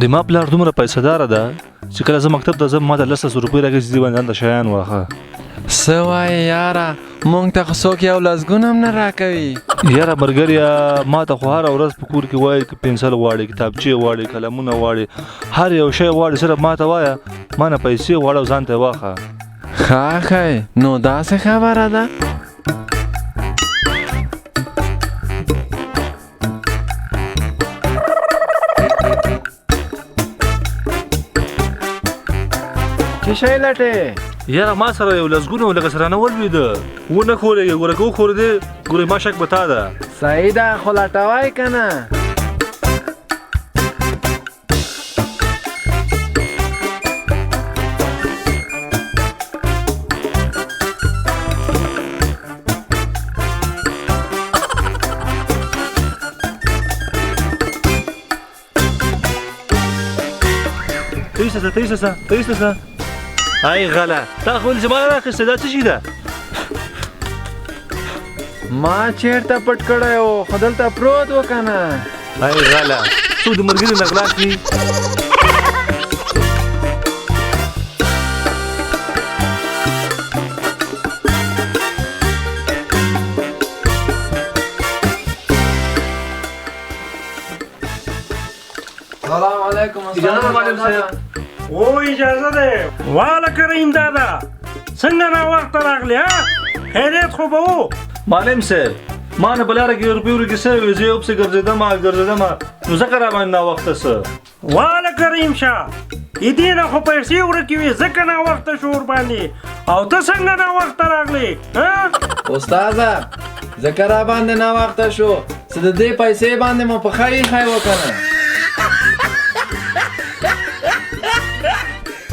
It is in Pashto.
د ما پلار دومره پیسې داره ده چې کله زه مکتب ته ځم ما ته 200 روپۍ راکړي چې دې باندې ځان ته شیان واخله. څه وایې یاره مونږ ته خو څوک یو لسګون هم نه راکوي. یاره ملګریه ما ته خو هره ورځ په کور کې وایي که پنسل غواړي کتابچې غواړي قلمونه غواړي هر یو شی غواړي صرف ما ته وایه ما نه پیسې غواړه او ځان ته یې واخله. ښه ښه نو داسې خبره ده. څه شی لټې؟ یاره ما سره یو لسګونه لکه سرانه ولوېده ونه خورېږي ګوره که وخورېدې ګوره ما شک به تا ده. صحیح ده خو لټوی که نه؟ تیسته ای غله تا خو ولې چې ما نه راخیستې دا څه شي ده؟ ما چیرته پټ کړی و خو دلته پروت و که نه. ای غله څوک د ملګري نه غلا کړي. سلام علیکم. اجازه معلم صاحب. او اجازه ده والا کریم دادا څنګه نا وخت راغلی ها خیریت خو به وو. معلم صاحب ما نه بلاره کې روپۍ ورکې سوي زه یو پسې ګرځېدم نو ځکه را باندې ناوخته څه. والا کریم شاه د دې نه خو پیسې ورکې وې ځکه ناوخته شو ورباندې او ته څنګه ناوخته راغلی ها؟ استاده ځکه را باندې ناوخته شو څه د دې پیسې باندې مو په ښایي وکنه.